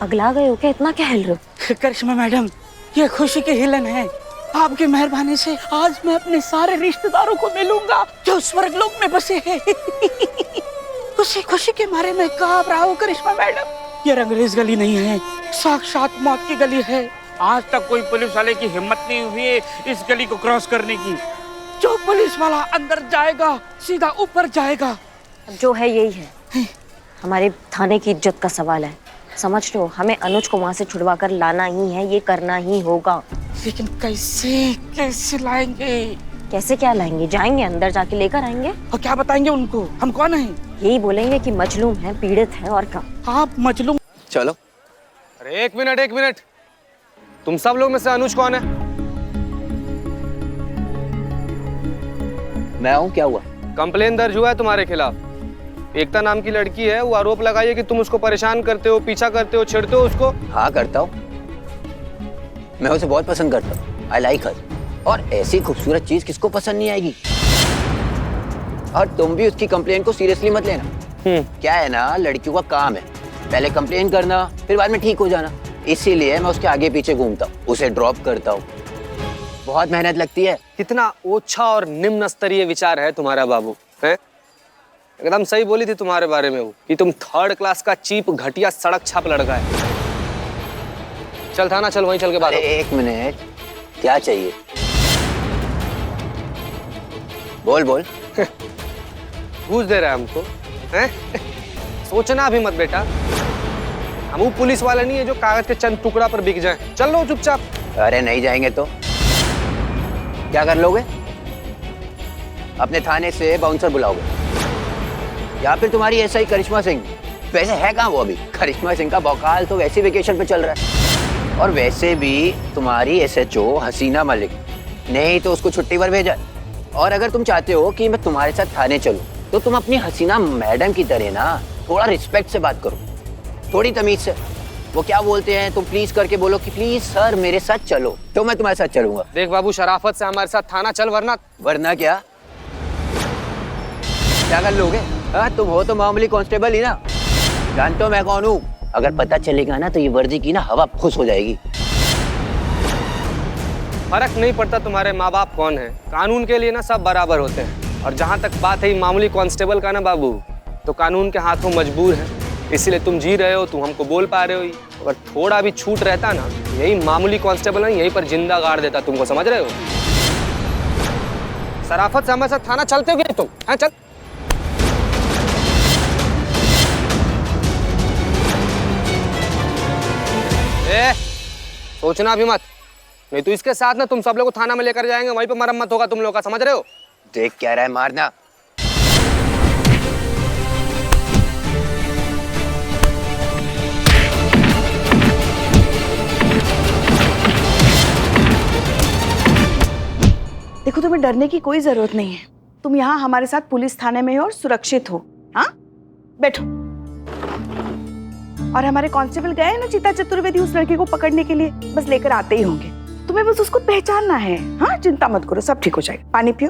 अगला गए हो क्या? इतना क्या हिल रहे हो? करिश्मा मैडम, ये खुशी की हिलन है। आपकी मेहरबानी से आज मैं अपने सारे रिश्तेदारों को मिलूंगा जो स्वर्गलोक में बसे हैं। खुशी खुशी के मारे मैं कांप रहा हूँ करिश्मा मैडम। ये रंगरेज गली नहीं है, साक्षात मौत की गली है। आज तक कोई पुलिस वाले की हिम्मत नहीं हुई है इस गली को क्रॉस करने की। जो पुलिस वाला अंदर जाएगा सीधा ऊपर जाएगा। जो है यही है, हमारे थाने की इज्जत का सवाल है। समझ लो, हमें अनुज को वहाँ से छुड़वा कर लाना ही है, ये करना ही होगा। लेकिन कैसे कैसे लाएंगे? कैसे क्या लाएंगे? जाएंगे अंदर, जाके लेकर आएंगे। और क्या बताएंगे उनको हम कौन हैं? यही बोलेंगे कि मजलूम है, पीड़ित है, और क्या। आप मजलूम? चलो। अरे एक मिनट, तुम सब लोग में से अनुज कौन है? मैं हूँ, क्या हुआ? कंप्लेन दर्ज हुआ है तुम्हारे खिलाफ। एकता नाम की लड़की है, वो आरोप लगाई है कि तुम उसको परेशान करते हो, पीछा करते हो, छेड़ते हो उसको। हाँ करता हूँ, मैं उसे बहुत पसंद करता हूँ। आई लाइक हर। और ऐसी खूबसूरत चीज किसको पसंद नहीं आएगी? और तुम भी उसकी कंप्लेन को सीरियसली मत लेना। क्या है ना, लड़कियों का काम है पहले कंप्लेन करना, फिर बाद में ठीक हो जाना। इसीलिए मैं उसके आगे पीछे घूमता हूँ, उसे ड्रॉप करता हूँ। बहुत मेहनत लगती है। कितना ओछा और निम्न स्तरीय विचार है तुम्हारा बाबू, है? एकदम सही बोली थी तुम्हारे बारे में वो कि तुम 3rd क्लास का चीप घटिया सड़क छाप लड़का है। चल थाना चल, वहीं चल के बात। एक मिनट, क्या चाहिए? बोल बोल। घूस दे रहा है हमको, हैं? सोचना भी मत बेटा, हम वो पुलिस वाले नहीं है जो कागज के चंद टुकड़ा पर बिक जाए। चल लो चुपचाप। अरे नहीं जाएंगे तो क्या कर लोगे? अपने थाने से बाउंसर बुलाओगे या फिर तुम्हारी ऐसा ही करिश्मा सिंह? वैसे है कहाँ वो अभी? करिश्मा सिंह का बौकाल तो वैसे वेकेशन पे चल रहा है। और वैसे भी तुम्हारी SHO हसीना मलिक ने ही तो उसको छुट्टी पर भेजा। और अगर तुम चाहते हो कि मैं तुम्हारे साथ थाने चलूं तो तुम अपनी हसीना मैडम की तरह ना थोड़ा रिस्पेक्ट से बात करो, थोड़ी तमीज से। वो क्या बोलते हैं, तुम प्लीज करके बोलो कि प्लीज सर मेरे साथ चलो, तो मैं तुम्हारे साथ चलूंगा। देख बाबू, शराफत से हमारे साथ थाना चल, वरना क्या कर लोगे? हाँ, तुम हो तो मामूली कांस्टेबल ही ना। जानते हो मैं कौन हूँ? अगर पता चलेगा ना तो ये वर्दी की ना हवा खुश हो जाएगी। फर्क नहीं पड़ता तुम्हारे माँ बाप कौन है, कानून के लिए ना सब बराबर होते हैं। और जहाँ तक बात है मामूली कांस्टेबल का ना बाबू, तो कानून के हाथों मजबूर है। इसीलिए तुम जी रहे हो, तुम हमको बोल पा रहे हो। अगर थोड़ा भी छूट रहता ना, यही मामूली कांस्टेबल है यहीं पर जिंदा गाड़ देता तुमको, समझ रहे हो? शराफत से हमारे साथ थाना चलते हो तुम? हाँ चल। सोचना भी मत, नहीं तो इसके साथ ना तुम सब लोग को थाना में लेकर जाएंगे, वहीं पे मरम्मत होगा तुम लोग का, समझ रहे हो? देख क्या रहा है, मारना। देखो, तुम्हें डरने की कोई जरूरत नहीं है। तुम यहाँ हमारे साथ पुलिस थाने में हो और सुरक्षित हो। हाँ, बैठो। और हमारे कांस्टेबल गए ना चिता चतुर्वेदी उस लड़के को पकड़ने के लिए, बस लेकर आते ही होंगे। तुम्हें बस उसको पहचानना है। हाँ, चिंता मत करो, सब ठीक हो जाएगा। पानी पियो।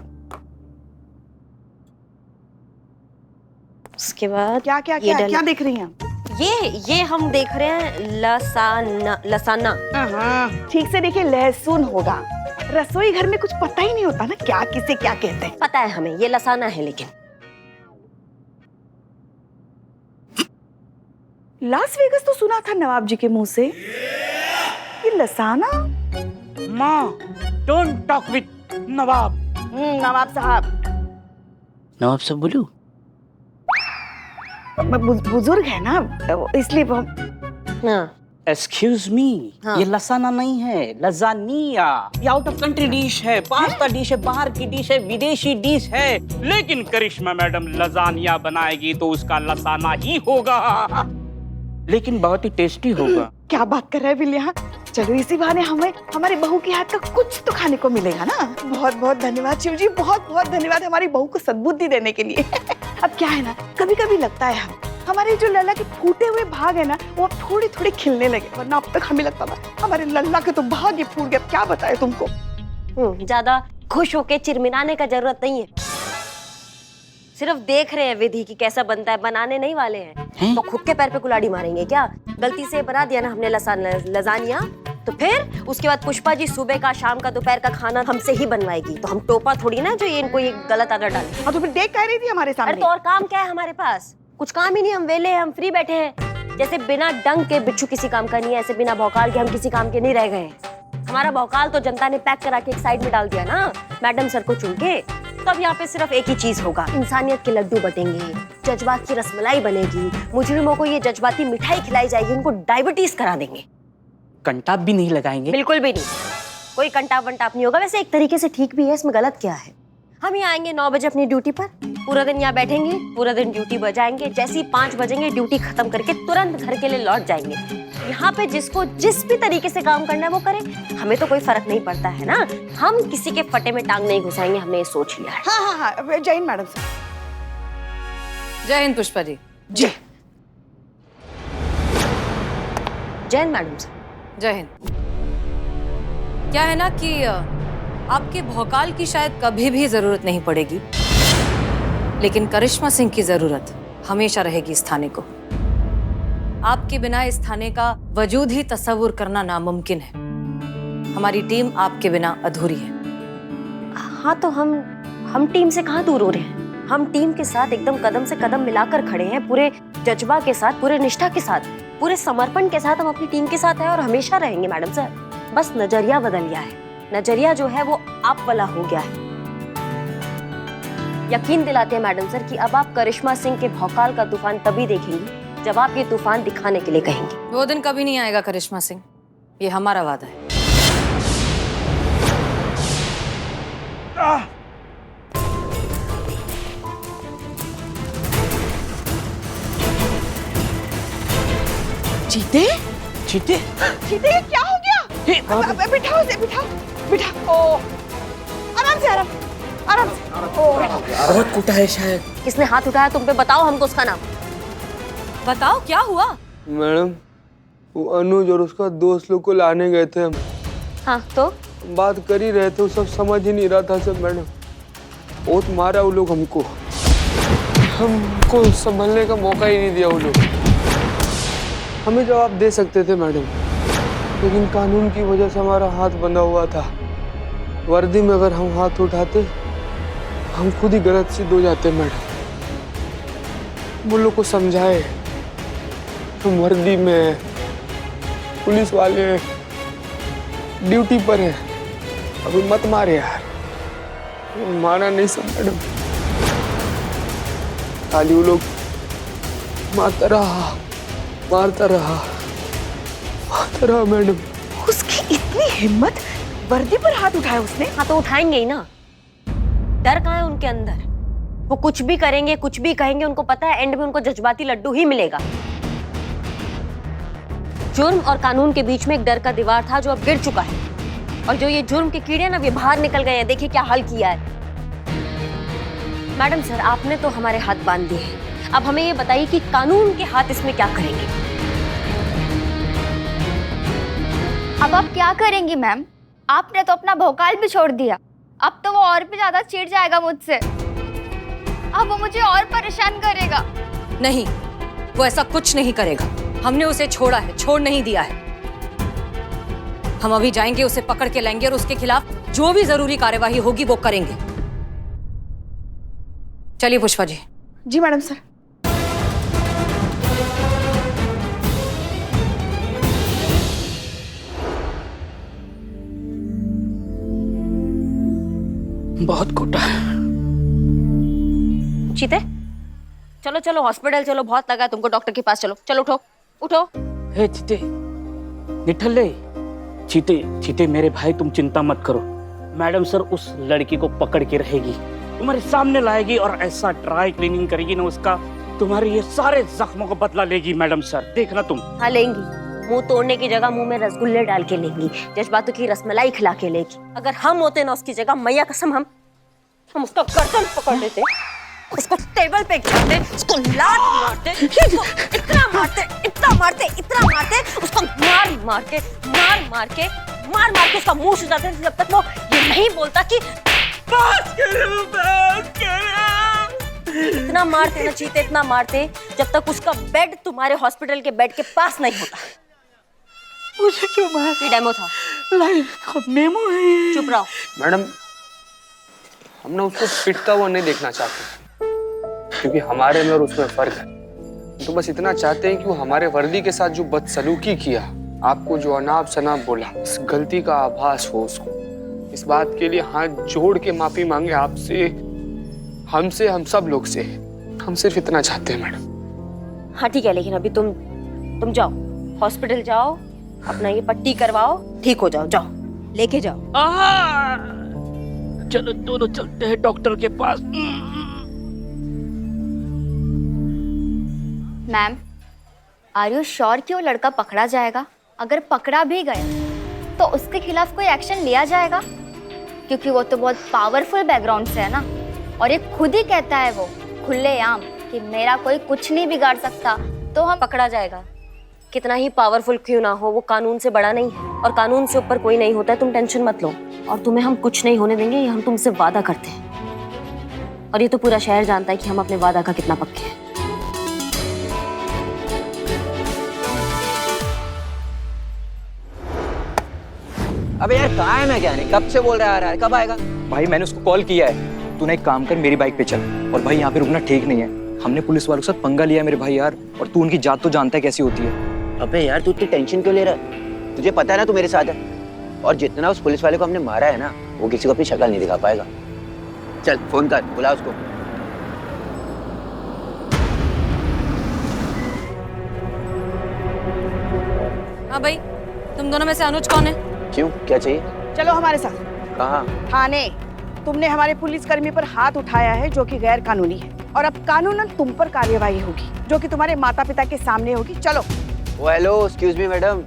उसके बाद क्या क्या क्या क्या देख रही हैं? ये हम देख रहे हैं लसाना। ठीक से देखिए, लहसुन होगा। रसोई घर में कुछ पता ही नहीं होता ना, क्या किसे क्या कहते हैं। पता है हमें, ये लसाना है। लेकिन लास वेगस तो सुना था नवाब जी के मुंह से, ये लसाना? माँ, डोंट टॉक विद नवाब। नवाब साहब। नवाब साहब बोलूं? बुजुर्ग है ना, इसलिए वो। हाँ। एक्सक्यूज मी, हाँ। ये लसाना नहीं है, लजानिया। ये आउट ऑफ कंट्री डिश है, पास्ता डिश है, बाहर की डिश है, विदेशी डिश है। लेकिन करिश्मा मैडम लजानिया बनाएगी तो उसका लसाना ही होगा, लेकिन बहुत ही टेस्टी होगा। क्या बात कर रहे हैं बिलिया? चलो इसी बहाने हमें हमारी बहू के हाथ का कुछ तो खाने को मिलेगा ना। बहुत बहुत धन्यवाद शिव जी, बहुत बहुत धन्यवाद हमारी बहू को सद्बुद्धि देने के लिए। अब क्या है ना, कभी कभी लगता है हमारे जो लल्ला के फूटे हुए भाग है ना, वो अब थोड़ी थोड़ी खिलने लगे। वरना अब तक हमें लगता था हमारे लल्ला के तो भाग ही फूट गए। क्या बताए तुमको। ज्यादा खुश होके चिरमिराने का जरूरत नहीं है। सिर्फ देख रहे हैं विधि की कैसा बनता है, बनाने नहीं वाले हैं। तो खुद के पैर पे कुल्हाड़ी मारेंगे क्या? गलती से बना दिया ना हमने लजानिया, तो फिर उसके बाद पुष्पा जी सुबह का, शाम का, दोपहर का खाना हमसे ही बनवाएगी। तो हम टोपा थोड़ी ना जो ये इनको ये गलत आदत डाले। हाँ तो फिर देख कह रही थी हमारे अरे सामने। तो और काम क्या है हमारे पास? कुछ काम ही नहीं, हम वेले हैं, हम फ्री बैठे हैं। जैसे बिना डंग के बिच्छू किसी काम का नहीं है, ऐसे बिना भौकाल के हम किसी काम के नहीं रह गए। हमारा भौकाल तो जनता ने पैक करा के एक साइड में डाल दिया ना, मैडम सर को चुन के। तो अब यहाँ पे सिर्फ एक ही चीज होगा, इंसानियत के लड्डू बटेंगे, जज्बात की रसमलाई बनेगी, मुजरिमों को ये जज्बाती मिठाई खिलाई जाएगी, उनको डायबिटीज करा देंगे। कंटाप भी नहीं लगाएंगे? बिल्कुल भी नहीं, कोई कंटाप वंटाप नहीं होगा। वैसे एक तरीके से ठीक भी है, इसमें गलत क्या है? हम यहाँ आएंगे 9 बजे अपनी ड्यूटी पर, पूरा दिन यहाँ बैठेंगे, पूरा दिन ड्यूटी बजाएंगे, जैसे ही 5 बजेंगे ड्यूटी खत्म करके तुरंत घर के लिए लौट जाएंगे। यहाँ पे जिसको जिस भी तरीके से काम करना है वो करे, हमें तो कोई फर्क नहीं पड़ता है ना। हम किसी के फटे में टांग नहीं घुसाएंगे, हमने ये सोच लिया है। हाँ हाँ हाँ, जय हिंद मैडम सर। जय हिंद पुष्पा जी। जय जय हिंद मैडम सर। जय हिंद। क्या है ना कि आपके भौकाल की शायद कभी भी जरूरत नहीं पड़ेगी, लेकिन करिश्मा सिंह की जरूरत हमेशा रहेगी इस थाने को। आपके बिना इस थाने का वजूद ही तस्वुर करना नामुमकिन है। हमारी टीम आपके बिना अधूरी है। हाँ तो हम टीम से कहाँ दूर हो रहे हैं? हम टीम के साथ एकदम कदम से कदम मिलाकर खड़े हैं, पूरे जज्बा के साथ, पूरे निष्ठा के साथ, पूरे समर्पण के साथ हम अपनी टीम के साथ हैं और हमेशा रहेंगे मैडम सर। बस नजरिया बदल गया है, नजरिया जो है वो आप वाला हो गया है। यकीन दिलाते हैं मैडम सर कि अब आप करिश्मा सिंह के भौकाल का तूफान तभी देखेंगी जब आप ये तूफान दिखाने के लिए कहेंगे। वो दिन कभी नहीं आएगा करिश्मा सिंह, ये हमारा वादा है। चीते चीते? चीते ये क्या हो गया? बिठाओ उसे, बिठाओ। ओ आराम से, आराम से। ओ बहुत कूटा है शायद। किसने हाथ उठाया तुम पे? बताओ हमको उसका नाम। बताओ क्या हुआ? मैडम वो अनुज और उसका दोस्त लोग को लाने गए थे हम। हाँ तो बात कर ही रहे थे, वो सब समझ ही नहीं रहा था सब। मैडम बहुत मारा वो लोग हमको संभलने का मौका ही नहीं दिया वो लोग। हमें जवाब दे सकते थे मैडम, लेकिन कानून की वजह से हमारा हाथ बंधा हुआ था। वर्दी में अगर हम हाथ उठाते हम खुद ही गलत सिद्ध हो जाते मैडम। वो लोग को समझाए हम वर्दी में, पुलिस वाले ड्यूटी पर हैं, अभी मत मारे यार। माना नहीं सब मैडम, खाली वो लोग मारता रहा मैडम। उसकी इतनी हिम्मत, वर्दी पर हाथ उठाया उसने। हाँ तो उठाएंगे ही ना, डर कहाँ है उनके अंदर? वो कुछ भी करेंगे, कुछ भी कहेंगे, उनको पता है एंड में उनको जज्बाती लड्डू ही मिलेगा। जुर्म और कानून के बीच में एक डर का दीवार था जो अब गिर चुका है, और जो ये जुर्म के कीड़े ना, ये बाहर निकल गए हैं। देखिए क्या हल किया है मैडम सर। आपने तो हमारे हाथ बांध दिए हैं, अब हमें ये बताइए कि कानून के हाथ इसमें क्या करेंगे? अब आप क्या करेंगी मैम? आपने तो अपना भौकाल भी छोड़ दिया, अब तो वो और भी ज्यादा चिढ़ जाएगा मुझसे। अब वो मुझे और परेशान करेगा। नहीं, वो ऐसा कुछ नहीं करेगा। हमने उसे छोड़ा है, छोड़ नहीं दिया है। हम अभी जाएंगे, उसे पकड़ के लाएंगे और उसके खिलाफ जो भी जरूरी कार्यवाही होगी वो करेंगे। चलिए पुष्पा जी। जी मैडम सर। बहुत कोटा है। चीते चलो चलो हॉस्पिटल चलो, बहुत लगा तुमको, डॉक्टर के पास चलो। चलो उठो उठो। हे चीते, निठल्ले, चीते मेरे भाई, तुम चिंता मत करो। मैडम सर उस लड़की को पकड़ के रहेगी, तुम्हारे सामने लाएगी और ऐसा ड्राई क्लीनिंग करेगी ना उसका, तुम्हारे ये सारे जख्मों को बदला लेगी मैडम सर, देखना तुम। हाँ लेंगी, मुंह तोड़ने की जगह मुंह में रसगुल्ले डाल के लेंगी, जज्बातों की रसमलाई खिला के लेगी। अगर हम होते ना उसकी जगह, मैया कसम हम उसका गर्दन पकड़ लेते, उसको टेबल पे गिराते, उसको लात मारते, उसको इतना मारते, उसको मार के उसका मुंह सुजाते जब तक वो ये नहीं बोलता कि बस करो। इतना मारते ना चीते, इतना मारते जब तक उसका बेड तुम्हारे हॉस्पिटल के बेड के पास नहीं होता। मुझे क्यों मार? ये डेमो था। लाइफ का मेमो है ये। चुप रहो। मैडम, हम ना उसको पिटता हुआ नहीं देखना चाहते, क्योंकि हमारे में और उसमें फर्क है। तो बस इतना चाहते हैं कि वो हमारे वर्दी के साथ जो बदसलूकी किया, आपको जो अनाप शनाप बोला, इस गलती का आभास हो उसको। इस बात के लिए हाथ जोड़ के माफी मांगे आपसे, हमसे, हम सब लोग से। हम सिर्फ इतना चाहते हैं मैडम। हाँ ठीक है, लेकिन अभी तुम जाओ, हॉस्पिटल जाओ, अपना ये पट्टी करवाओ, ठीक हो जाओ, जाओ लेके जाओ। चलो दोनों चलते हैं डॉक्टर के पास। मैम, आर यू श्योर कि वो लड़का पकड़ा जाएगा? अगर पकड़ा भी गया तो उसके खिलाफ कोई एक्शन लिया जाएगा? क्योंकि वो तो बहुत पावरफुल बैकग्राउंड से है ना, और ये खुद ही कहता है वो खुलेआम कि मेरा कोई कुछ नहीं बिगाड़ सकता। तो हम पकड़ा जाएगा, कितना ही पावरफुल क्यों ना हो, वो कानून से बड़ा नहीं है और कानून से ऊपर कोई नहीं होता है। तुम टेंशन मत लो, और तुम्हें हम कुछ नहीं होने देंगे, ये हम तुमसे वादा करते हैं। और ये तो पूरा शहर जानता है कि हम अपने वादा का कितना पक्के हैं। अबे यार कहाँ है मैं क्या नहीं, कब से बोल रहा है, कब आएगा? भाई मैंने उसको कॉल किया है, तूने एक काम कर मेरी बाइक पे चल। और भाई यहाँ पे रुकना ठीक नहीं है, हमने पुलिस वालों के साथ पंगा लिया है मेरे भाई यार, और तू उनकी जात तो जानता है कैसी होती है। अबे यार तू इतनी टेंशन क्यों ले रहा है? तुझे पता है ना तू मेरे साथ है, और जितना उस पुलिस वाले को हमने मारा है ना, वो किसी को अपनी शक्ल नहीं दिखा पाएगा। चल फोन कर, बुला उसको। हाँ भाई, तुम दोनों में से अनुज कौन है? क्यों, क्या चाहिए? चलो हमारे साथ कहाँ? थाने। तुमने हमारे पुलिसकर्मी पर हाथ उठाया है जो कि गैर कानूनी है, और अब कानूनन तुम पर कार्यवाही होगी जो कि तुम्हारे माता पिता के सामने होगी। चलो। वो हेलो, एक्सक्यूज मी मैडम,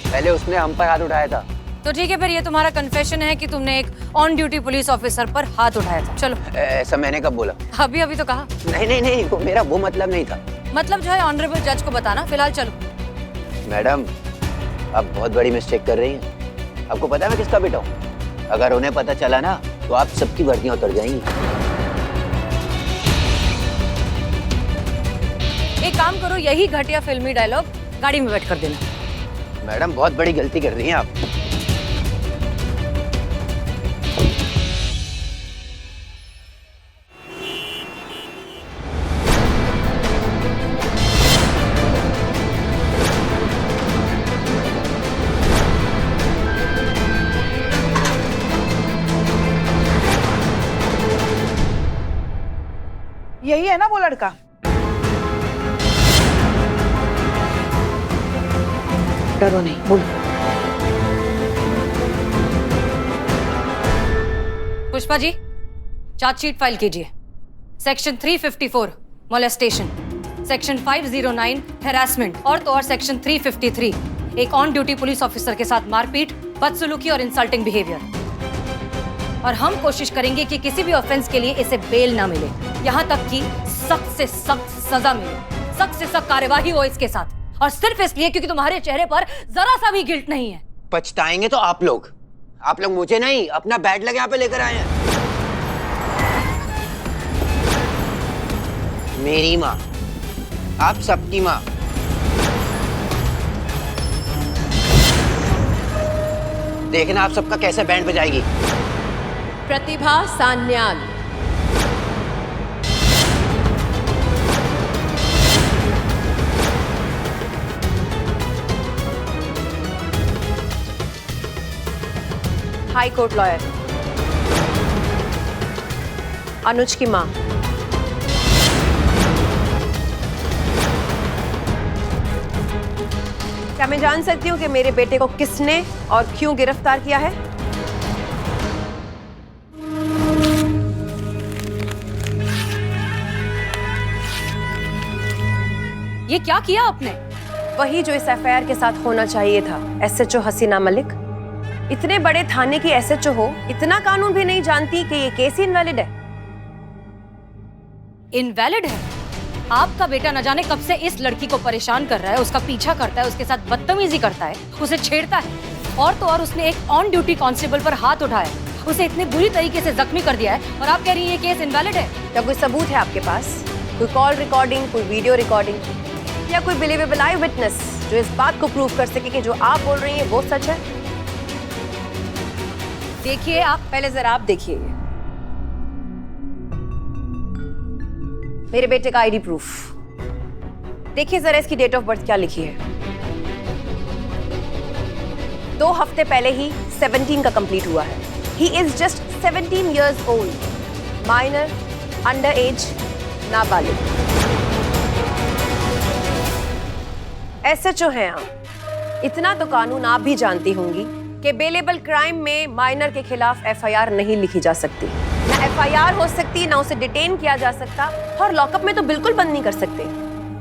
पहले उसने हम पर हाथ उठाया था। तो ठीक है, फिर ये तुम्हारा कन्फेशन है कि तुमने एक ऑन ड्यूटी पुलिस ऑफिसर पर हाथ उठाया था। चलो। ऐसा मैंने कब बोला? अभी अभी तो कहा। नहीं नहीं नहीं, वो मेरा वो मतलब नहीं था। मतलब जो है ऑनरेबल जज को बताना। फिलहाल चलो। मैडम, आप बहुत बड़ी मिस्टेक कर रही हैं। आपको पता है मैं किसका बेटा हूँ? अगर उन्हें पता चला ना तो आप सबकी वर्दियां उतर जाएंगी। एक काम करो, यही घटिया फिल्मी डायलॉग गाड़ी में बैठ कर देना। मैडम बहुत बड़ी गलती कर रही हैं आप। यही है ना वो लड़का? डरो नहीं, बोलो। पुष्पा जी, चार्जशीट फाइल कीजिए। सेक्शन 354 मोलेस्टेशन, सेक्शन 509 हैरासमेंट, और तो और सेक्शन 353 एक ऑन ड्यूटी पुलिस ऑफिसर के साथ मारपीट, बदसलूकी और इंसल्टिंग बिहेवियर। और हम कोशिश करेंगे कि किसी भी ऑफेंस के लिए इसे बेल ना मिले, यहाँ तक कि सख्त से सख्त सजा मिले, सख्त से सख्त कार्यवाही हो इसके साथ। और सिर्फ इसलिए क्योंकि तुम्हारे चेहरे पर जरा सा भी गिल्ट नहीं है। पछताएंगे तो आप लोग मुझे नहीं, अपना बैड लगे यहाँ पे लेकर आए हैं। मेरी माँ, आप सबकी माँ। देखना आप सबका कैसे बैंड बजाएगी। प्रतिभा सान्याल, हाई कोर्ट लॉयर। अनुज की मां। क्या मैं जान सकती हूँ कि मेरे बेटे को किसने और क्यों गिरफ्तार किया है? ये क्या किया आपने? वही जो इस एफआईआर के साथ होना चाहिए था। एसएचओ हसीना मलिक, इतने बड़े थाने की एसएचओ हो, इतना कानून भी नहीं जानती कि ये केस इनवैलिड है। इनवैलिड है? आपका बेटा न जाने कब से इस लड़की को परेशान कर रहा है, उसका पीछा करता है, उसके साथ बदतमीजी करता है, उसे छेड़ता है, और तो और उसने एक ऑन ड्यूटी कांस्टेबल पर हाथ उठाया। उसे इतने बुरी तरीके से जख्मी कर दिया है और आप कह रही हैं ये केस इनवैलिड है? क्या कोई सबूत है आपके पास? कोई कॉल रिकॉर्डिंग, कोई वीडियो रिकॉर्डिंग या कोई बिलीवेबल आई विटनेस जो इस बात को प्रूव कर सके कि जो आप बोल रही हैं वो सच है? देखिए आप, पहले जरा आप देखिए मेरे बेटे का आईडी प्रूफ। देखिए जरा इसकी डेट ऑफ बर्थ क्या लिखी है। 2 हफ्ते पहले ही 17 का कंप्लीट हुआ है। He is just 17 years old, minor, under as, नाबालिग। एसएचओ हैं आप, इतना तो कानून आप भी जानती होंगी कि बेलेबल क्राइम में माइनर के खिलाफ एफआईआर नहीं लिखी जा सकती। ना एफआईआर हो सकती, ना उसे डिटेन किया जा सकता और लॉकअप में तो बिल्कुल बंद नहीं कर सकते।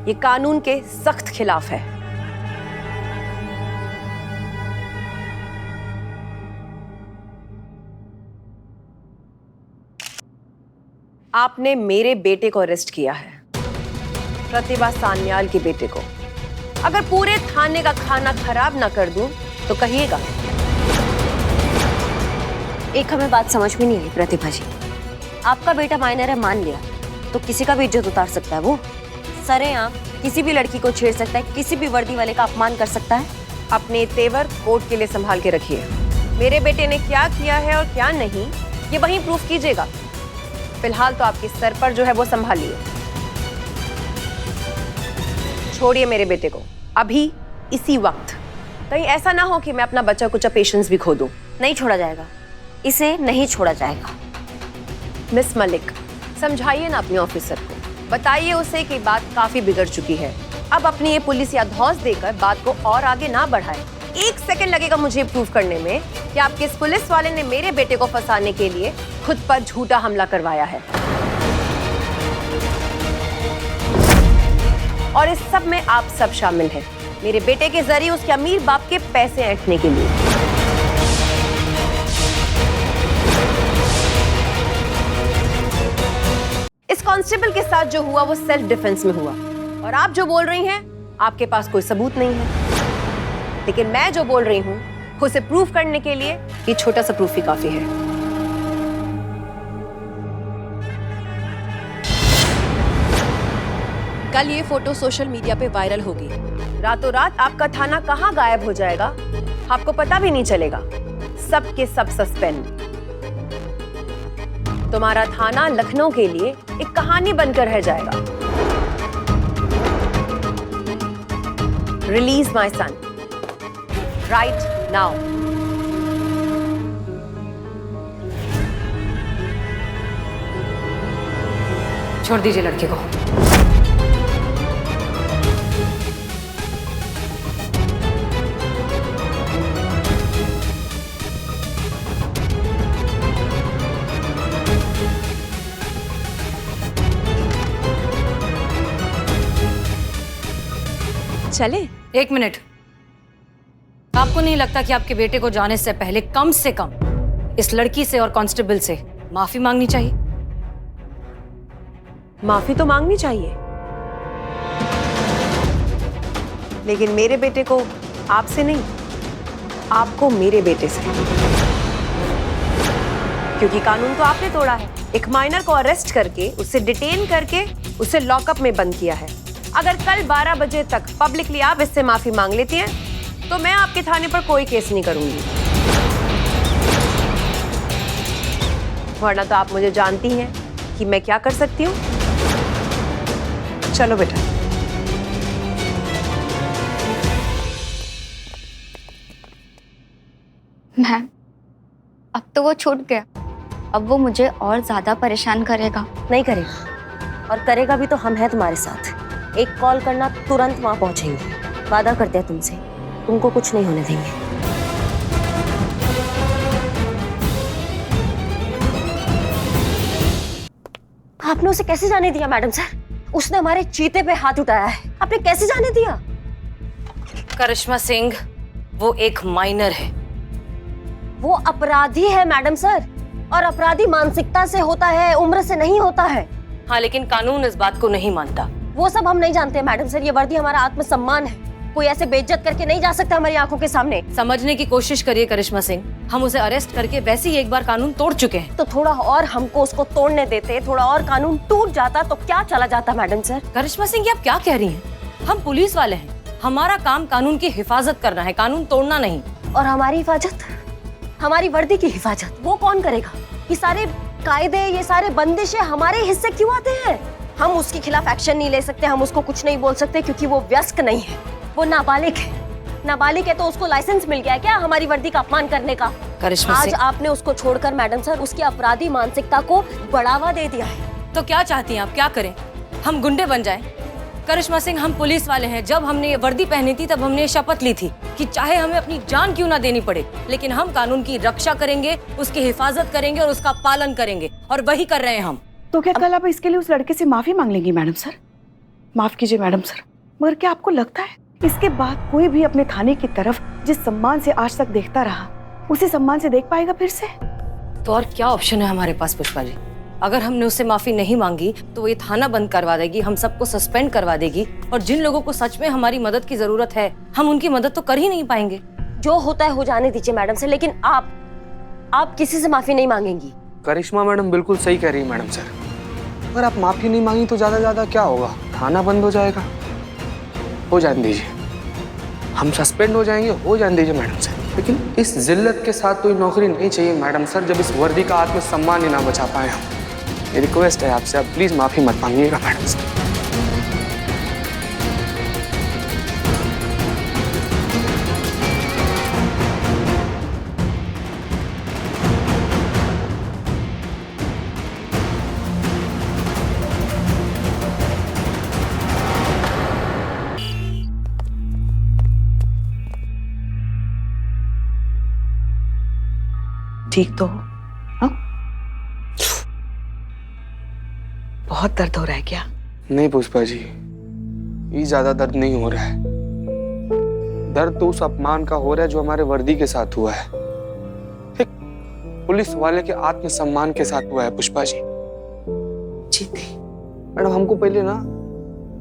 ये कानून के सख्त खिलाफ है। आपने मेरे बेटे को अरेस्ट किया है, प्रतिभा सान्याल के बेटे को। अगर पूरे थाने का खाना खराब ना कर दूं तो कहिएगा। एक हमें बात समझ में नहीं आई प्रतिभा जी, आपका बेटा माइनर है मान लिया, तो किसी का भी इज्जत उतार सकता है वो? सरेआम किसी भी लड़की को छेड़ सकता है, किसी भी वर्दी वाले का अपमान कर सकता है। अपने तेवर कोर्ट के लिए संभाल के रखिए। मेरे बेटे ने क्या किया है और क्या नहीं, ये वहीं प्रूफ कीजिएगा। फिलहाल तो आपके सर पर जो है वो संभालिए। छोड़िए मेरे बेटे को अभी, इसी वक्त। कहीं ऐसा ना हो कि मैं अपना बच्चा कुछ पेशेंस भी खो दूं। नहीं छोड़ा जाएगा, इसे नहीं छोड़ा जाएगा। मिस मलिक, समझाइए ना अपने ऑफिसर को, बताइए उसे कि बात काफी बिगड़ चुकी है। अब अपनी ये पुलिस या धौस देकर बात को और आगे ना बढ़ाए। 1 सेकंड लगेगा मुझे प्रूव करने में कि आपके इस पुलिस वाले ने मेरे बेटे को फंसाने के लिए खुद पर झूठा हमला करवाया है। और इस सब में आप सब शामिल हैं, मेरे बेटे के जरिए उसके अमीर बाप के पैसे ऐंठने के लिए। इस कांस्टेबल के साथ जो हुआ वो सेल्फ डिफेंस में हुआ और आप जो बोल रही हैं आपके पास कोई सबूत नहीं है, लेकिन मैं जो बोल रही हूं उसे प्रूफ करने के लिए ये छोटा सा प्रूफ ही काफी है। कल ये फोटो सोशल मीडिया पे वायरल होगी, रातों रात आपका थाना कहां गायब हो जाएगा आपको पता भी नहीं चलेगा। सब के सब सस्पेंड। तुम्हारा थाना लखनऊ के लिए एक कहानी बनकर रह जाएगा। Release my son right now. छोड़ दीजिए लड़के को। चले? 1 मिनट। आपको नहीं लगता कि आपके बेटे को जाने से कम इस लड़की से और कांस्टेबल से माफी मांगनी चाहिए? माफी तो मांगनी चाहिए, लेकिन मेरे बेटे को आपसे नहीं, आपको मेरे बेटे से। क्योंकि कानून तो आपने तोड़ा है। एक माइनर को अरेस्ट करके, उसे डिटेन करके, उसे लॉकअप में बंद किया है। अगर कल 12 बजे तक पब्लिकली आप इससे माफी मांग लेती हैं, तो मैं आपके थाने पर कोई केस नहीं करूंगी। वरना तो आप मुझे जानती हैं कि मैं क्या कर सकती हूँ। चलो बेटा। मैम, अब तो वो छूट गया, अब वो मुझे और ज्यादा परेशान करेगा। नहीं करेगा, और करेगा भी तो हम हैं तुम्हारे साथ। एक कॉल करना, तुरंत वहां पहुंचेंगे। वादा करते हैं तुमसे, तुमको कुछ नहीं होने देंगे। आपने उसे कैसे जाने दिया मैडम सर? उसने हमारे चीते पे हाथ उठाया है, आपने कैसे जाने दिया? करिश्मा सिंह वो एक माइनर है। वो अपराधी है मैडम सर, और अपराधी मानसिकता से होता है, उम्र से नहीं होता है। हाँ, लेकिन कानून इस बात को नहीं मानता। वो सब हम नहीं जानते मैडम सर, ये वर्दी हमारा आत्मसम्मान है। कोई ऐसे बेइज्जत करके नहीं जा सकता हमारी आंखों के सामने। समझने की कोशिश करिए करिश्मा सिंह, हम उसे अरेस्ट करके वैसे ही एक बार कानून तोड़ चुके हैं। तो थोड़ा और हमको उसको तोड़ने देते, थोड़ा और कानून टूट जाता तो क्या चला जाता मैडम सर। करिश्मा सिंह, ये आप क्या कह रही हैं? हम पुलिस वाले हैं, हमारा काम कानून की हिफाजत करना है, कानून तोड़ना नहीं। और हमारी हिफाजत, हमारी वर्दी की हिफाजत वो कौन करेगा? ये सारे कायदे, ये सारे बंदिशें हमारे हिस्से क्यों आते हैं? हम उसके खिलाफ एक्शन नहीं ले सकते, हम उसको कुछ नहीं बोल सकते क्योंकि वो वयस्क नहीं है, वो नाबालिग है। नाबालिग है तो उसको लाइसेंस मिल गया क्या हमारी वर्दी का अपमान करने का? करिश्मा आज सिंह, आपने उसको छोड़कर मैडम सर उसकी अपराधी मानसिकता को बढ़ावा दे दिया है। तो क्या चाहती हैं आप? क्या करें? हम गुंडे बन जाएं? करिश्मा सिंह, हम पुलिस वाले हैं। जब हमने ये वर्दी पहनी थी तब हमने ये शपथ ली थी कि चाहे हमें अपनी जान क्यों ना देनी पड़े, लेकिन हम कानून की रक्षा करेंगे, उसकी हिफाजत करेंगे और उसका पालन करेंगे, और वही कर रहे हैं हम। तो क्या कल आप इसके लिए उस लड़के से माफी मांग लेंगी मैडम सर? माफ कीजिए मैडम सर, मगर क्या आपको लगता है इसके बाद कोई भी अपने थाने की तरफ जिस सम्मान से आज तक देखता रहा, उसी सम्मान से देख पाएगा फिर से? तो और क्या ऑप्शन है हमारे पास पुष्पा जी? अगर हमने उससे माफी नहीं मांगी तो वो ये थाना बंद करवा देगी, हम सबको सस्पेंड करवा देगी, और जिन लोगों को सच में हमारी मदद की जरूरत है हम उनकी मदद तो कर ही नहीं पाएंगे। जो होता है हो जाने दीजिए मैडम सर, लेकिन आप किसी से माफी नहीं मांगेंगी। करिश्मा मैडम बिल्कुल सही कह रही है मैडम सर। अगर आप माफी नहीं मांगी तो ज्यादा क्या होगा? थाना बंद हो जाएगा, हो जाने दीजिए। हम सस्पेंड हो जाएंगे, हो जाने दीजिए मैडम सर। लेकिन इस जिल्लत के साथ कोई नौकरी नहीं चाहिए मैडम सर, जब इस वर्दी का आत्मसम्मान ही ना बचा पाए हम। ये रिक्वेस्ट है आपसे, आप प्लीज माफी मत मांगिएगा मैडम सर। ठीक तो हो? हाँ? बहुत दर्द हो रहा है क्या? नहीं पुष्पा जी, ये ज्यादा दर्द नहीं हो रहा है। दर्द तो उस अपमान का हो रहा है जो हमारे वर्दी के साथ हुआ है, एक पुलिस वाले के आत्मसम्मान के साथ हुआ है पुष्पा जी। जी थी मैडम, हमको पहले ना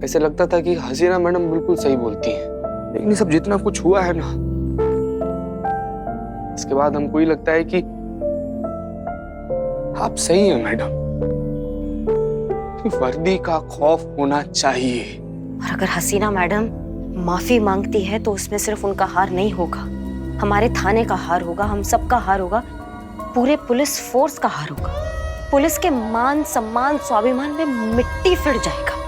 ऐसे लगता था कि हसीना मैडम बिल्कुल सही बोलती हैं, लेकिन ये सब जितना कुछ हुआ है ना, इसके बाद हमको ये लगता है कि आप सही हैं मैडम। वर्दी का खौफ होना चाहिए। और अगर हसीना मैडम माफी मांगती है तो उसमें सिर्फ उनका हार नहीं होगा, हमारे थाने का हार होगा, हम सबका हार होगा, पूरे पुलिस फोर्स का हार होगा। पुलिस के मान सम्मान स्वाभिमान में मिट्टी फिर जाएगा।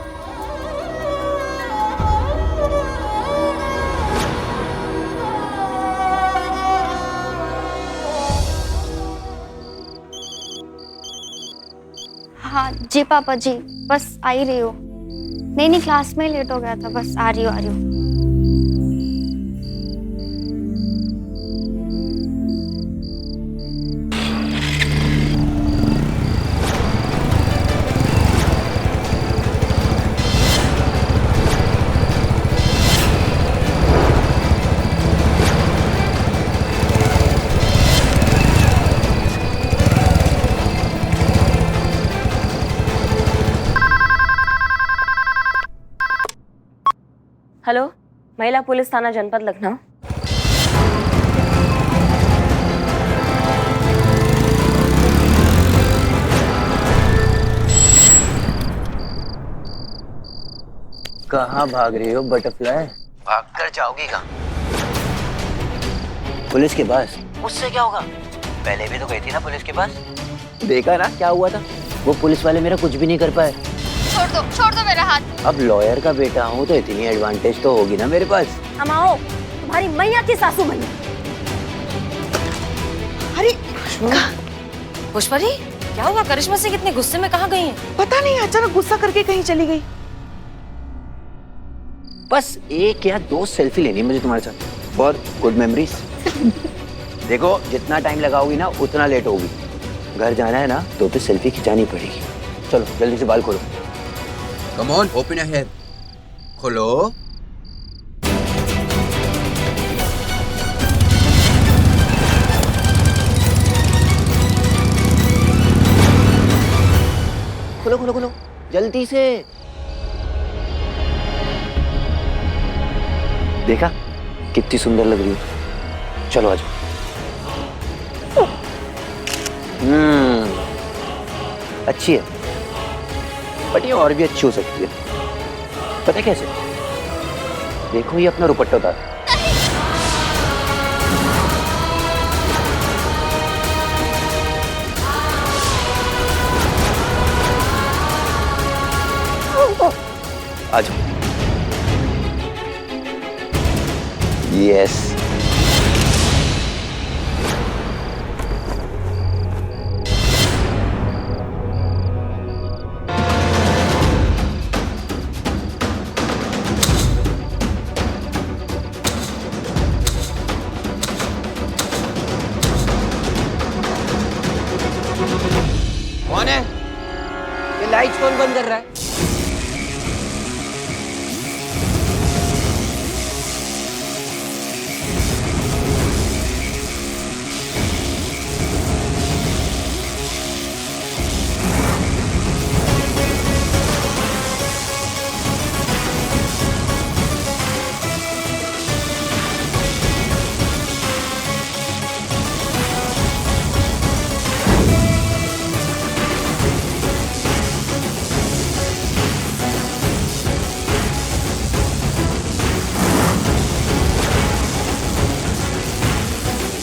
हाँ जी पापा जी, बस आ ही रही हो। नहीं क्लास में लेट हो गया था, बस आ रही हूँ। हेलो, महिला पुलिस थाना जनपद लखनऊ। कहाँ भाग रही हो बटरफ्लाई? भाग कर जाओगी कहाँ? पुलिस के पास। उससे क्या होगा? पहले भी तो गई थी ना पुलिस के पास, देखा ना क्या हुआ था। वो पुलिस वाले मेरा कुछ भी नहीं कर पाए। छोड़ दो मेरा हाथ। अब लॉयर का बेटा हूँ तो इतनी एडवांटेज तो होगी ना मेरे पास। हम आओ, तुम्हारी मैया की सासू बनी। अरे पुष्पा जी, क्या हुआ? करिश्मा सिंह कितने गुस्से में कहाँ गई हैं? पता नहीं, अचानक गुस्सा करके कहीं चली गई। बस एक या दो सेल्फी लेनी है मुझे तुम्हारे साथ, बहुत गुड मेमोरीज। देखो जितना टाइम लगाओगी ना उतना लेट होगी। घर जाना है ना तो सेल्फी खिंचानी पड़ेगी। चलो जल्दी से बाल खोलो। Come on, open your hair. खोलो। खोलो खोलो खोलो जल्दी से। देखा कितनी सुंदर लग रही हो। चलो आ जाओ। अच्छी है, बट ये और भी अच्छी हो सकती है। पता है कैसे? देखो ये अपना दुपट्टा उतार। आ जाओ। यस। कौन है? ये लाइट्स कौन बंद कर रहा है?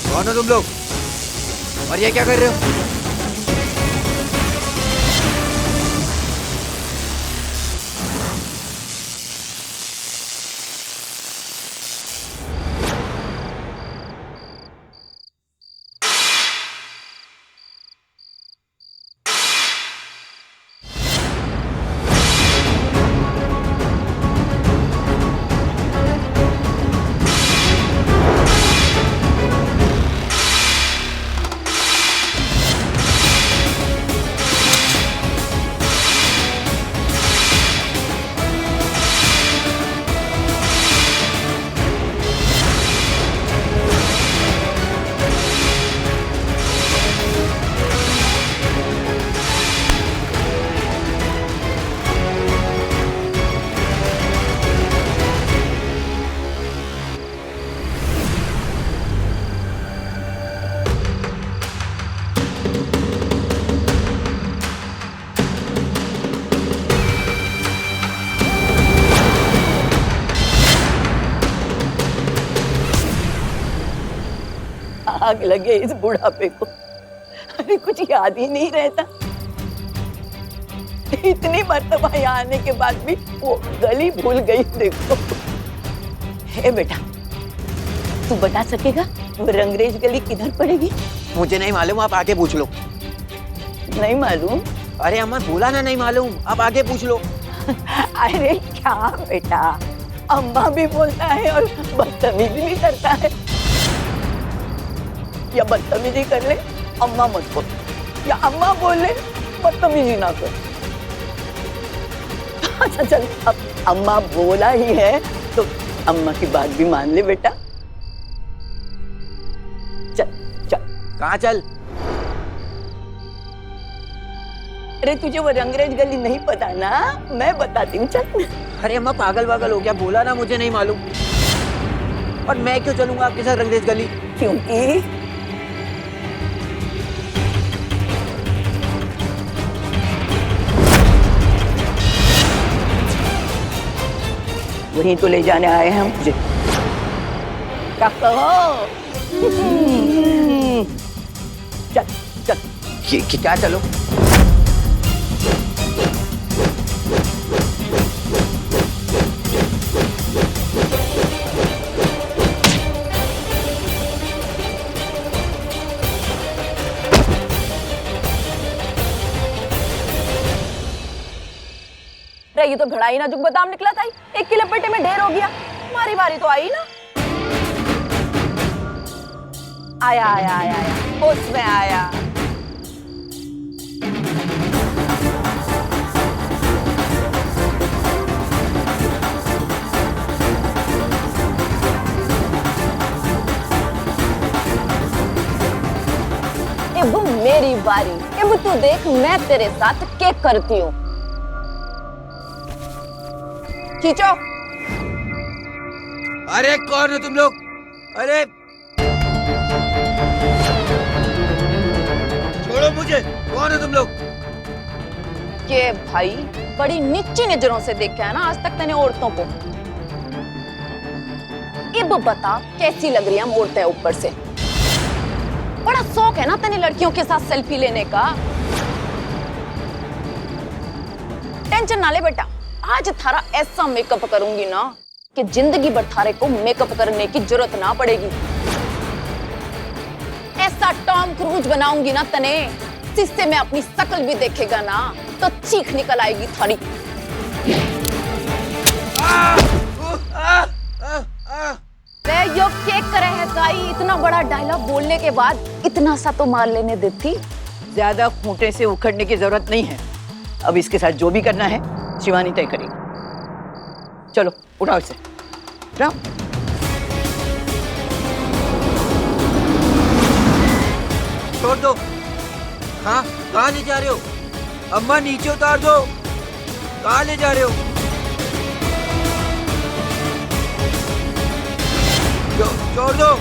कौन हो तुम लोग? और ये क्या कर रहे हो? आग लगे इस बुढ़ापे को। अरे कुछ याद ही नहीं रहता। इतनी मर्तबा यहाँ आने के बाद भी वो गली भूल गई। देखो हे बेटा, तू बता सकेगा वो रंगरेज गली किधर पड़ेगी? मुझे नहीं मालूम, आप आगे पूछ लो। नहीं मालूम? अरे अम्मा बोला ना नहीं मालूम, आप आगे पूछ लो। अरे क्या बेटा, अम्मा भी बोलता है और बदतमीजी भी करता है। या बदतमीजी कर ले, अम्मा मत बोल, या अम्मा बोल ले, बदतमीजी ना कर। अच्छा चल, अब अम्मा बोला ही है तो अम्मा की बात भी मान ले बेटा। चल चल। कहाँ चल? अरे तुझे वो रंगरेज गली नहीं पता ना, मैं बताती हूँ, चल। अरे अम्मा पागल वागल हो गया, बोला ना मुझे नहीं मालूम। और मैं क्यों चलूंगा आपके साथ रंगरेज गली? क्योंकि वहीं तो ले जाने आए हैं हम तुझे। क्या कहो? चल चल। क्या चलो? ये तो घड़ाई ना जुग बादाम निकला था, एक की लपेटे में ढेर हो गया। हमारी बारी तो आई ना। आया आया आया आया, उसमें आया। अब मेरी बारी। अब तू देख मैं तेरे साथ क्या करती हूँ। खींचो। अरे कौन हो तुम लोग? अरे छोड़ो मुझे, कौन हो तुम लोग? के भाई बड़ी नीची नजरों से देखा है ना आज तक तने औरतों को। अब बता कैसी लग रही हम औरतें ऊपर से। बड़ा शौक है ना तने लड़कियों के साथ सेल्फी लेने का। टेंशन ना ले बेटा, आज थारा ऐसा मेकअप करूंगी ना कि जिंदगी भर थारे को मेकअप करने की जरूरत ना पड़ेगी। ऐसा टॉम क्रूज बनाऊंगी ना तने, शीशे में अपनी शक्ल भी देखेगा ना तो चीख निकल आएगी थारी। वे यो केक करे है गाई, इतना बड़ा डायलॉग बोलने के बाद इतना सा तो मार लेने देती। ज्यादा खूंटे से उखड़ने की जरूरत नहीं है। अब इसके साथ जो भी करना है शिवानी तय करेगी। चलो उठाओ इसे, उठाओ। छोड़ दो। हाँ, कहाँ ले जा रहे हो? अम्मा नीचे उतार दो। कहाँ ले जा रहे हो? छोड़ दो।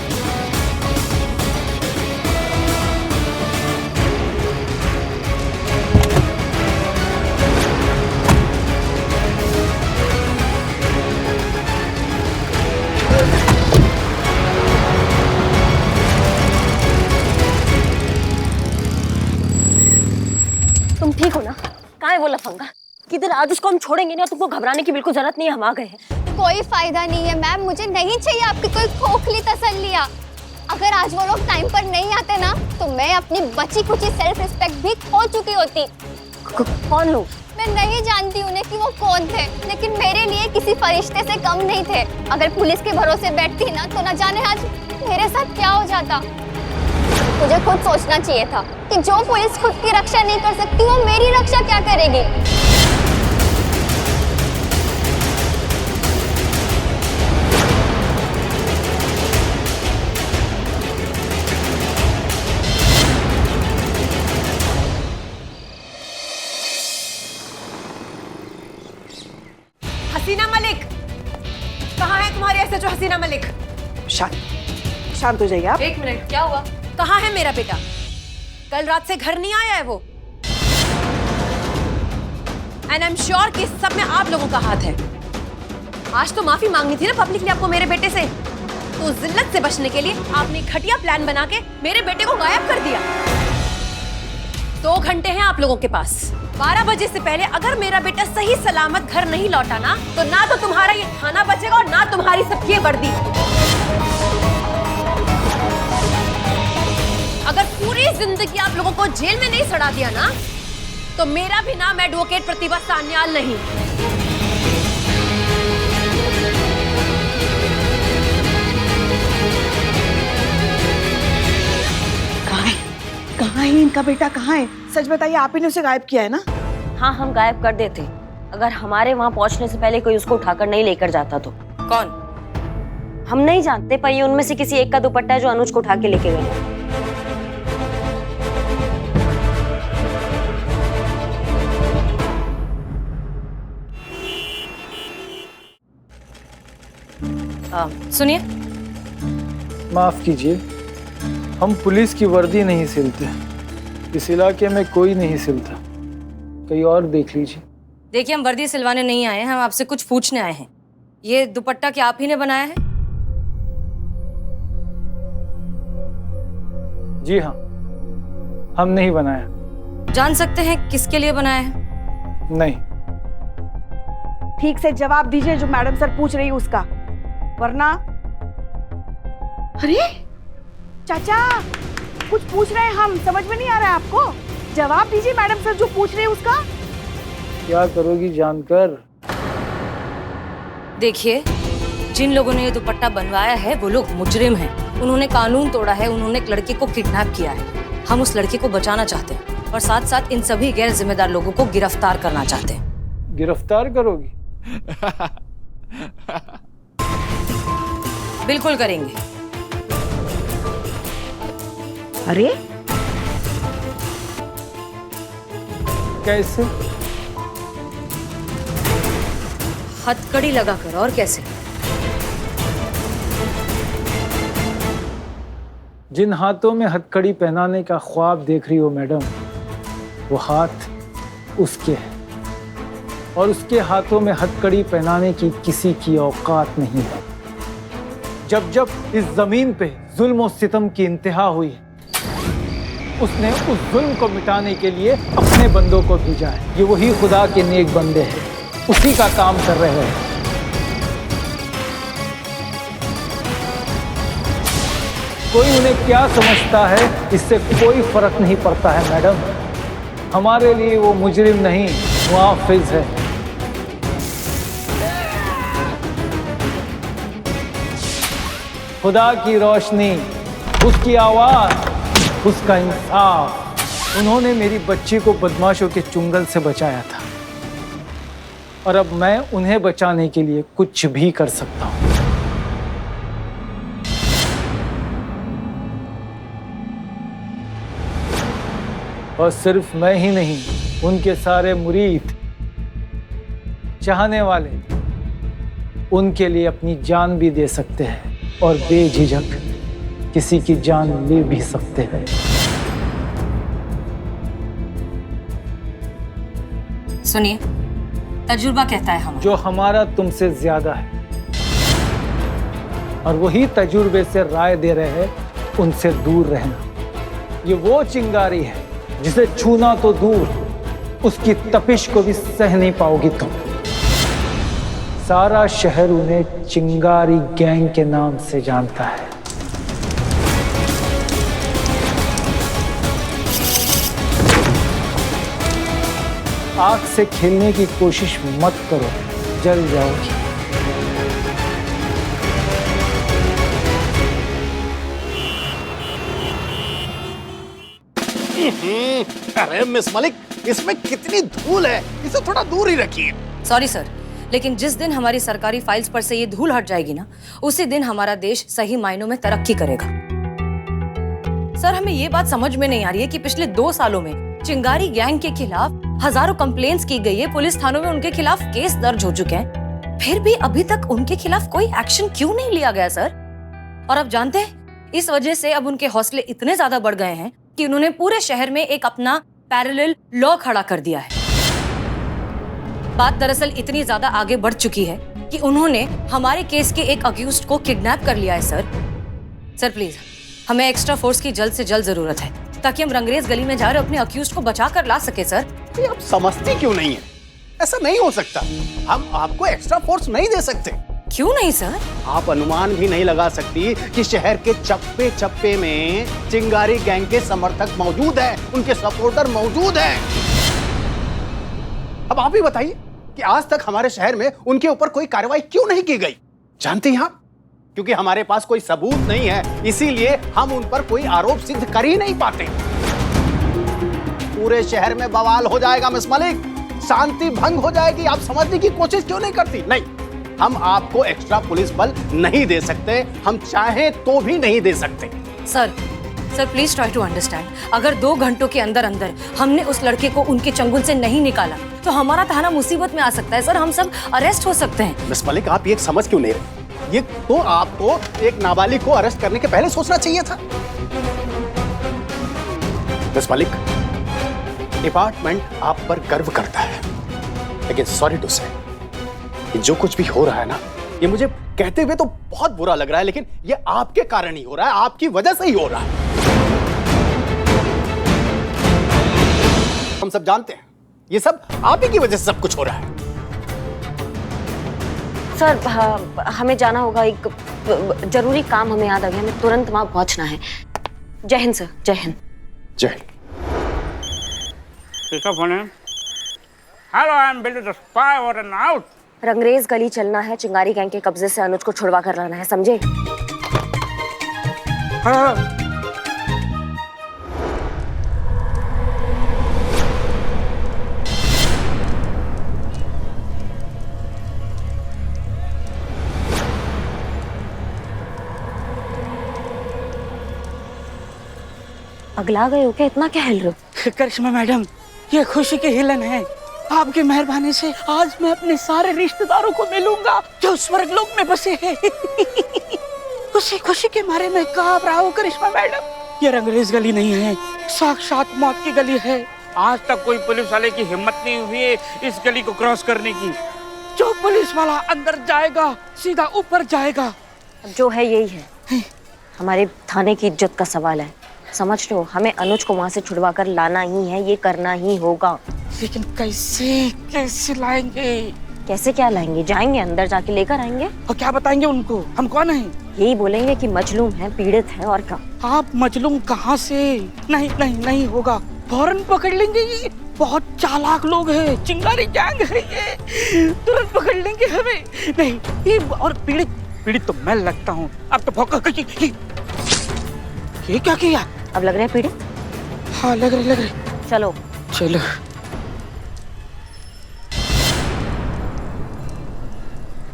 तुम ठीक हो ना? कहाँ है वो लफंगा? किधर? आज उसको हम छोड़ेंगे नहीं और तुमको घबराने की बिल्कुल जरूरत नहीं है, हम आ गए हैं। कोई फायदा नहीं है मैम, मुझे नहीं चाहिए आपकी कोई खोखली तसल्लियाँ। अगर आज वो लोग टाइम पर नहीं आते ना तो मैं अपनी बची कुची सेल्फ रिस्पेक्ट भी खो चुकी होती। कौन लोग? मैं नहीं जानती उन्हें कि वो कौन थे, लेकिन मेरे लिए किसी फरिश्ते से कम नहीं थे। अगर पुलिस के भरोसे बैठती ना तो न जाने आज मेरे साथ क्या हो जाता। मुझे खुद सोचना चाहिए था कि जो पुलिस खुद की रक्षा नहीं कर सकती वो मेरी रक्षा क्या करेगी। हसीना मलिक, कहाँ है तुम्हारे एसएचओ हसीना मलिक? शांत हो जाइए आप। एक मिनट, क्या हुआ? कहाँ है मेरा बेटा? कल रात से घर नहीं आया है वो। एंड आई एम श्योर कि इस सब में आप लोगों का हाथ है। आज तो माफी मांगनी थी ना पब्लिकली आपको मेरे बेटे से, तो जिल्लत से बचने के लिए आपने घटिया प्लान बना के मेरे बेटे को गायब कर दिया। 2 घंटे हैं आप लोगों के पास। 12 बजे से पहले अगर मेरा बेटा सही सलामत घर नहीं लौटा ना तो तुम्हारा ये थाना बचेगा और ना तुम्हारी सबकी ये वर्दी। अगर पूरी जिंदगी आप लोगों को जेल में नहीं सड़ा दिया ना तो मेरा भी नाम एडवोकेट प्रतिभा सान्याल नहीं। कहाँ है इनका बेटा? कहाँ है? सच बताइए, आप ही ने उसे गायब किया है ना? हाँ, हम गायब कर देते अगर हमारे वहाँ पहुँचने से पहले कोई उसको उठाकर नहीं लेकर जाता तो। कौन? हम नहीं जानते, पर ये उनमें से किसी एक का दुपट्टा है जो अनुज को उठा के लेके गए। सुनिए, माफ कीजिए, हम पुलिस की वर्दी नहीं सिलते। इस इलाके में कोई नहीं सिलता, कहीं और देख लीजिए। देखिए, हम वर्दी सिलवाने नहीं आए हैं, हम आपसे कुछ पूछने आए हैं। ये दुपट्टा क्या आप ही ने बनाया है? जी हाँ, हमने ही बनाया। जान सकते हैं किसके लिए बनाया है? नहीं। ठीक से जवाब दीजिए जो मैडम सर पूछ रही है उसका, वरना। अरे चाचा, कुछ पूछ रहे हैं हम, समझ में नहीं आ रहा है आपको? जवाब दीजिए मैडम सर जो पूछ रहे हैं उसका। क्या करोगी जानकर? देखिए, जिन लोगों ने ये दुपट्टा बनवाया है वो लोग मुजरिम हैं। उन्होंने कानून तोड़ा है, उन्होंने एक लड़के को किडनैप किया है। हम उस लड़के को बचाना चाहते हैं और साथ साथ इन सभी गैर जिम्मेदार लोगों को गिरफ्तार करना चाहते हैं। गिरफ्तार करोगी? बिल्कुल करेंगे। अरे कैसे? हथकड़ी लगाकर। और कैसे? जिन हाथों में हथकड़ी पहनाने का ख्वाब देख रही हो मैडम, वो हाथ उसके हैं और उसके हाथों में हथकड़ी पहनाने की किसी की औकात नहीं है। जब जब इस जमीन पे जुल्म और सितम की इंतहा हुई, उसने उस जुल्म को मिटाने के लिए अपने बंदों को भेजा है। ये वही खुदा के नेक बंदे हैं, उसी का काम कर रहे हैं। कोई उन्हें क्या समझता है, इससे कोई फर्क नहीं पड़ता है मैडम। हमारे लिए वो मुजरिम नहीं, मुआफिज है। खुदा की रोशनी, उसकी आवाज, उसका इंसाफ। उन्होंने मेरी बच्ची को बदमाशों के चुंगल से बचाया था और अब मैं उन्हें बचाने के लिए कुछ भी कर सकता हूं। और सिर्फ मैं ही नहीं, उनके सारे मुरीद, चाहने वाले उनके लिए अपनी जान भी दे सकते हैं और बेझिझक किसी की जान ले भी सकते हैं। सुनिए, तजुर्बा कहता है हमारा। जो हमारा तुमसे ज्यादा है और वही तजुर्बे से राय दे रहे हैं, उनसे दूर रहना। ये वो चिंगारी है जिसे छूना तो दूर, उसकी तपिश को भी सह नहीं पाओगी तुम। सारा शहर उन्हें चिंगारी गैंग के नाम से जानता है। आग से खेलने की कोशिश मत करो, जल जाओगी। अरे मिस मलिक, इसमें कितनी धूल है, इसे थोड़ा दूर ही रखिए। सॉरी सर, लेकिन जिस दिन हमारी सरकारी फाइल्स पर से ये धूल हट जाएगी ना, उसी दिन हमारा देश सही मायनों में तरक्की करेगा। सर, हमें ये बात समझ में नहीं आ रही है कि पिछले 2 सालों में चिंगारी गैंग के खिलाफ हजारों कंप्लेंट्स की गई है, पुलिस थानों में उनके खिलाफ केस दर्ज हो चुके हैं, फिर भी अभी तक उनके खिलाफ कोई एक्शन क्यों नहीं लिया गया सर? और अब जानते हैं, इस वजह से अब उनके हौसले इतने ज्यादा बढ़ गए हैं कि उन्होंने पूरे शहर में एक अपना पैरेलल लॉ खड़ा कर दिया है। बात दरअसल इतनी ज्यादा आगे बढ़ चुकी है कि उन्होंने हमारे केस के एक अक्यूज्ड को किडनैप कर लिया है सर। सर प्लीज, हमें एक्स्ट्रा फोर्स की जल्द से जल्द जरूरत है ताकि हम रंगरेज गली में जा रहे अपने अक्यूज्ड को बचा कर ला सके सर। ये आप समझती क्यों नहीं है? ऐसा नहीं हो सकता। हम आपको एक्स्ट्रा फोर्स नहीं दे सकते। क्यों नहीं सर? आप अनुमान भी नहीं लगा सकती कि शहर के चप्पे चप्पे में चिंगारी गैंग के समर्थक मौजूद हैं, उनके सपोर्टर मौजूद हैं। अब आप ही बताइए कि आज तक हमारे शहर में उनके ऊपर कोई कार्रवाई क्यों नहीं की गई? जानती हैं आप? क्योंकि हमारे पास कोई सबूत नहीं है, इसीलिए हम उन पर कोई आरोप सिद्ध कर ही नहीं पाते। पूरे शहर में बवाल हो जाएगा मिस मलिक, शांति भंग हो जाएगी। आप समझने की कोशिश क्यों नहीं करती? नहीं, हम आपको एक्स्ट्रा पुलिस बल नहीं दे सकते, हम चाहें तो भी नहीं दे सकते। Sir please try to understand. अगर 2 घंटों के अंदर अंदर हमने उस लड़के को उनके चंगुल से नहीं निकाला तो हमारा थाना मुसीबत में आ सकता है सर, हम सब अरेस्ट हो सकते हैं। मिस मलिक, आप ये समझ क्यों नहीं रहे? ये तो आपको एक नाबालिग को अरेस्ट करने के पहले सोचना चाहिए था। मिस मलिक, डिपार्टमेंट आप पर गर्व करता है, लेकिन सॉरी टू से, जो कुछ भी हो रहा है ना, ये मुझे कहते हुए तो बहुत बुरा लग रहा है, लेकिन ये आपके कारण ही हो रहा है, आपकी वजह से ही हो रहा है। हम सब जानते हैं, ये सब आप ही की वजह से सब कुछ हो रहा है। सर, हमें जाना होगा, एक जरूरी काम हमें याद आ गया, हमें तुरंत वहां पहुंचना है। जय हिंद सर। जय हिंद। जय Hind. Hello, I'm Billy the spy over and out. Rangrez गली चलना है, चिंगारी गैंग के कब्जे से अनुज को छुड़वा कर लाना है, समझे? अगला गए हो क्या? इतना क्या हिल रहे हो? करिश्मा मैडम, ये खुशी की हिलन है। आपकी मेहरबानी से आज मैं अपने सारे रिश्तेदारों को मिलूंगा जो स्वर्गलोक में बसे हैं। उसी खुशी के मारे मैं कांप रहा हूँ करिश्मा मैडम। ये रंगरेज गली नहीं है, साक्षात मौत की गली है। आज तक कोई पुलिस वाले की हिम्मत नहीं हुई है इस गली को क्रॉस करने की। जो पुलिस वाला अंदर जाएगा सीधा ऊपर जाएगा। अब जो है यही है, हमारे थाने की इज्जत का सवाल है, समझ लो। हमें अनुज को वहाँ से छुड़वा कर लाना ही है, ये करना ही होगा। लेकिन कैसे कैसे लाएंगे? कैसे क्या लाएंगे? जाएंगे अंदर, जाके लेकर आएंगे। और क्या बताएंगे उनको हम कौन हैं? यही बोलेंगे कि मजलूम है, पीड़ित है, और क्या। आप मजलूम कहाँ से? नहीं नहीं नहीं होगा, फौरन पकड़ लेंगे। ये बहुत चालाक लोग हैं, चिंगारी गैंग है ये, तुरंत पकड़ लेंगे हमें। नहीं ये और पीड़ित तो मैं लगता हूँ। अब तो भौंका ये क्या किया? अब लग रहा है पीड़ित? हाँ लग रहे। चलो चलो।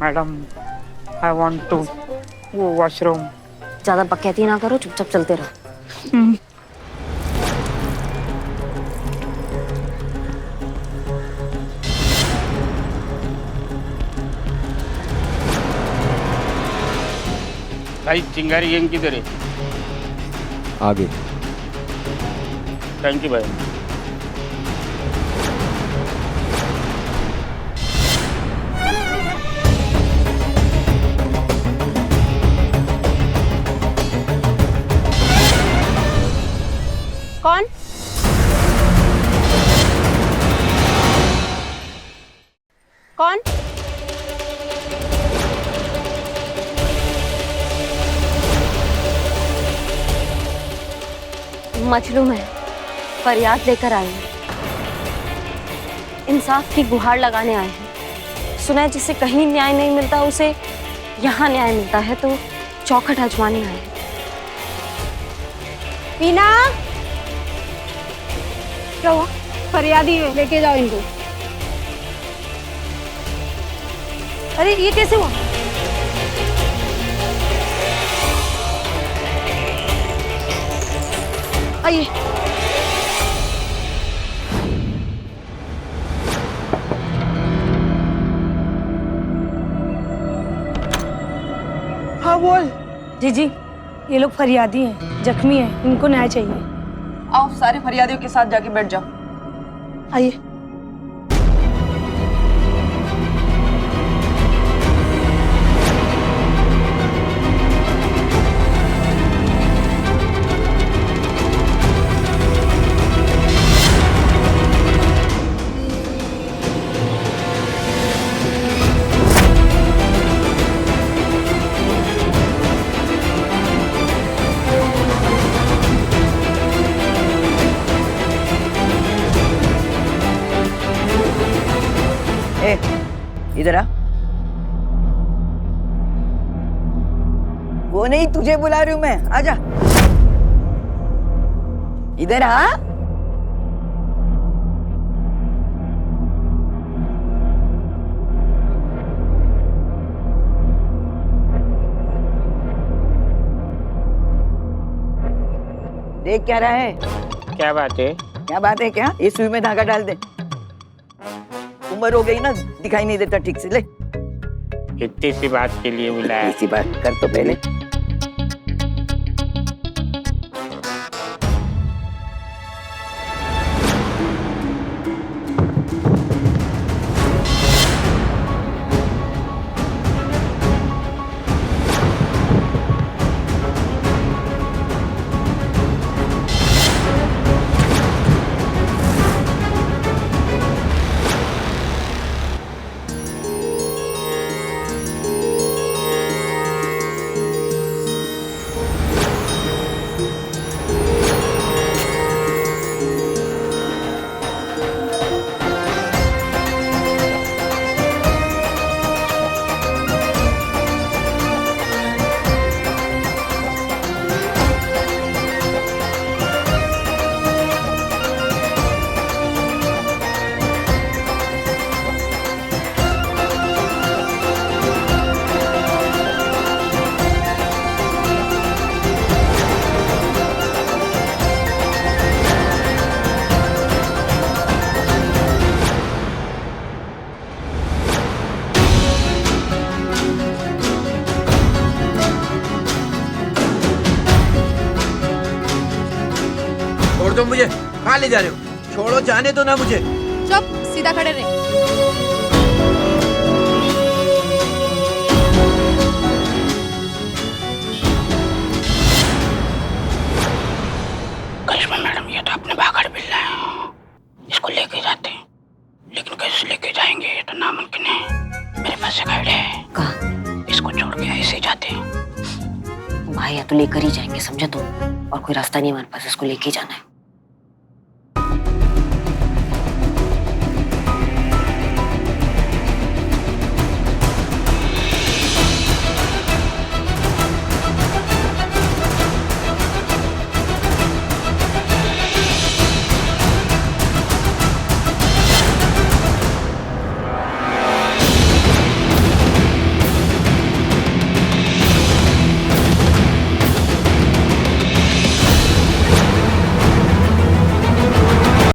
मैडम आई वांट टू वो वॉशरूम। ज्यादा बकैती ना करो, चुपचाप चलते रहो। भाई चिंगारी गैंग किधर है? आगे। थैंक यू भाई। कौन? कौन? मजलूम है, फरियाद लेकर आए हैं, इंसाफ की गुहार लगाने आए हैं। सुना है जिसे कहीं न्याय नहीं मिलता उसे यहाँ न्याय मिलता है, तो चौखट आजमाने आए हैं। मीना, क्या हुआ? फरियादी है, लेके जाओ इनको। अरे ये कैसे हुआ? आइए। हाँ बोल। जी ये लोग फरियादी हैं, जख्मी हैं, इनको न्याय चाहिए। आओ सारे फरियादियों के साथ जाके बैठ जाओ। आइए। इधर आ। वो नहीं, तुझे बुला रही हूं मैं, आजा। इधर आ। देख क्या रहा है? क्या बात है? क्या बात है? क्या ये सुई में धागा डाल दे। उम्र हो गई ना, दिखाई नहीं देता ठीक से। ले, इतनी सी बात के लिए बुलाया? इसी बात कर तो पहले। मुझे? कहाँ ले जा रहे हो? छोड़ो, जाने दो ना मुझे। चुप, सीधा खड़े रहे। करिश्मा मैडम, ये तो अपने भागड़ बिल्ला है, इसको लेके जाते हैं, लेकिन कैसे लेके जाएंगे ये तो नामुमकिन है। मेरे पास एक आइडिया है। कहाँ? इसको छोड़ के ऐसे ही जाते हैं। भाई या तो लेकर ही जाएंगे, समझे तुम? और कोई रास्ता नहीं हमारे पास, इसको लेके ही जाना है।